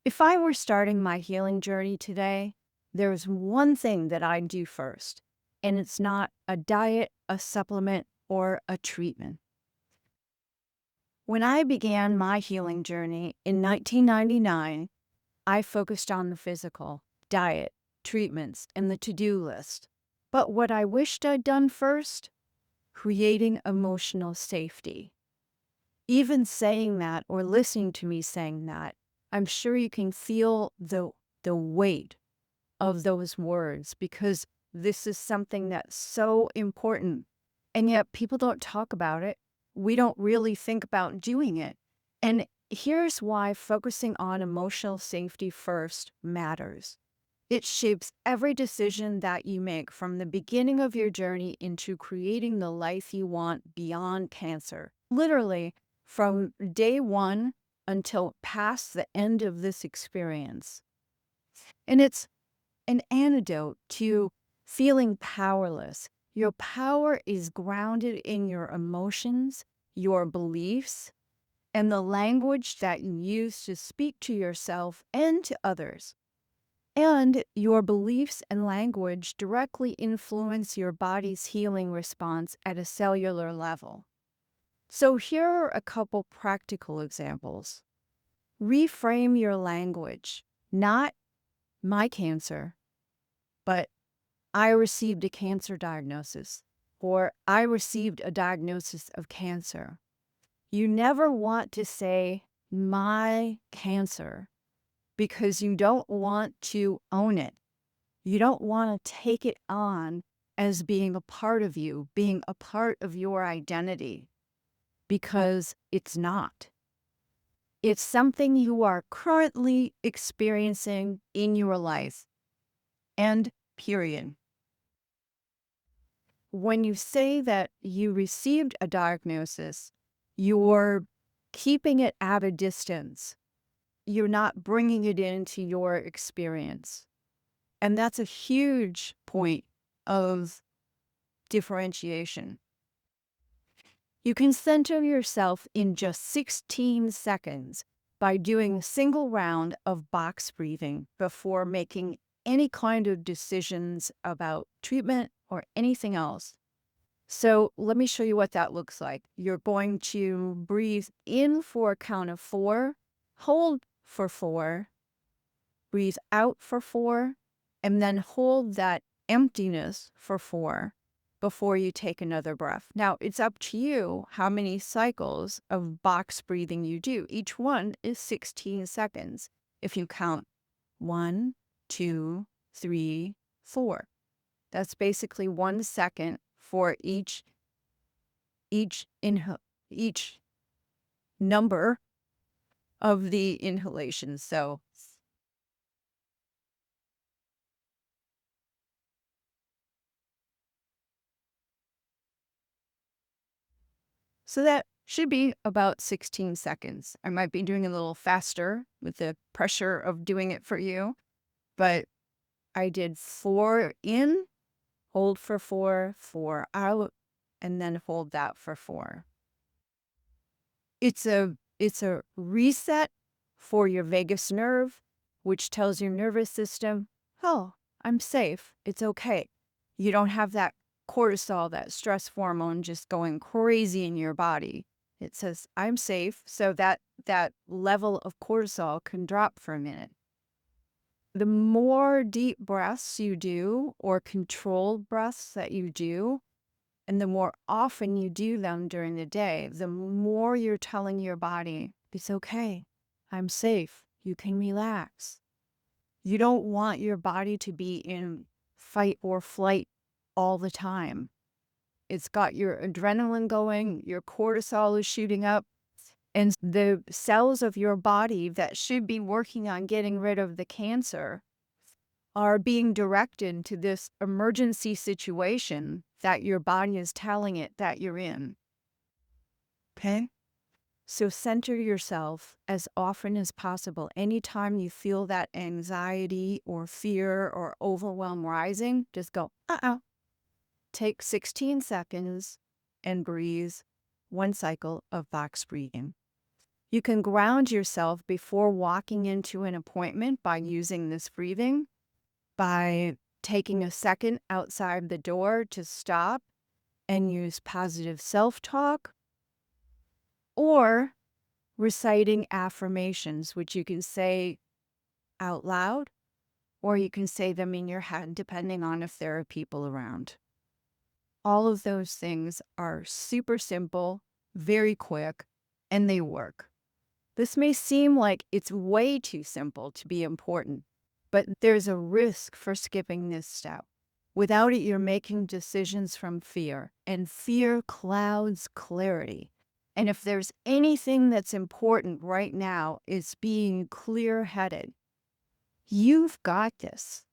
If I were starting my healing journey today, there's one thing that I'd do first, and it's not a diet, a supplement, or a treatment. When I began my healing journey in 1999, I focused on the physical, diet, treatments, and the to-do list. But what I wished I'd done first, creating emotional safety. Even saying that or listening to me saying that, I'm sure you can feel the weight of those words because this is something that's so important. And yet people don't talk about it. We don't really think about doing it. And here's why focusing on emotional safety first matters. It shapes every decision that you make from the beginning of your journey into creating the life you want beyond cancer. Literally, from day one until past the end of this experience. And it's an antidote to feeling powerless. Your power is grounded in your emotions, your beliefs, and the language that you use to speak to yourself and to others. And your beliefs and language directly influence your body's healing response at a cellular level. So here are a couple practical examples. Reframe your language, not my cancer, but I received a cancer diagnosis, or I received a diagnosis of cancer. You never want to say my cancer because you don't want to own it. You don't want to take it on as being a part of you, being a part of your identity, because it's not. It's something you are currently experiencing in your life. And period. When you say that you received a diagnosis, you're keeping it at a distance. You're not bringing it into your experience. And that's a huge point of differentiation. You can center yourself in just 16 seconds by doing a single round of box breathing before making any kind of decisions about treatment or anything else. So let me show you what that looks like. You're going to breathe in for a count of 4, hold for 4, breathe out for 4, and then hold that emptiness for 4 before you take another breath. Now, it's up to you how many cycles of box breathing you do. Each one is 16 seconds. If you count 1, 2, 3, 4. That's basically 1 second for each number of the inhalations. So that should be about 16 seconds. I might be doing a little faster with the pressure of doing it for you, but I did 4 in, hold for 4, 4 out, and then hold that for 4. It's a reset for your vagus nerve, which tells your nervous system, oh, I'm safe. It's okay. You don't have that cortisol, that stress hormone just going crazy in your body. It says, I'm safe. So that level of cortisol can drop for a minute. The more deep breaths you do or controlled breaths that you do, and the more often you do them during the day, the more you're telling your body, it's okay. I'm safe. You can relax. You don't want your body to be in fight or flight all the time. It's got your adrenaline going, your cortisol is shooting up, and the cells of your body that should be working on getting rid of the cancer are being directed to this emergency situation that your body is telling it that you're in. Okay? So center yourself as often as possible. Anytime you feel that anxiety or fear or overwhelm rising, just go, Take 16 seconds and breathe 1 cycle of box breathing. You can ground yourself before walking into an appointment by using this breathing, by taking a second outside the door to stop and use positive self-talk, or reciting affirmations, which you can say out loud, or you can say them in your head, depending on if there are people around. All of those things are super simple, very quick, and they work. This may seem like it's way too simple to be important, but there's a risk for skipping this step. Without it, you're making decisions from fear, and fear clouds clarity. And if there's anything that's important right now, it's being clear-headed. You've got this.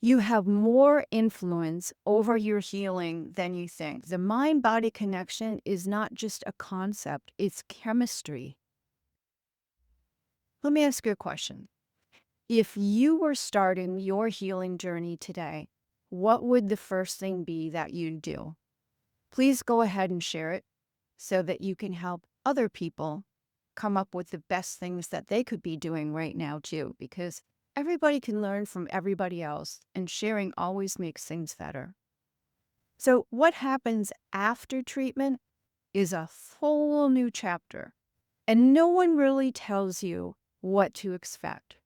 You have more influence over your healing than you think. The mind-body connection is not just a concept, it's chemistry. Let me ask you a question. If you were starting your healing journey today, what would the first thing be that you'd do? Please go ahead and share it so that you can help other people come up with the best things that they could be doing right now too, because everybody can learn from everybody else, and sharing always makes things better. So what happens after treatment is a whole new chapter, and no one really tells you what to expect.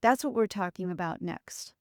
That's what we're talking about next.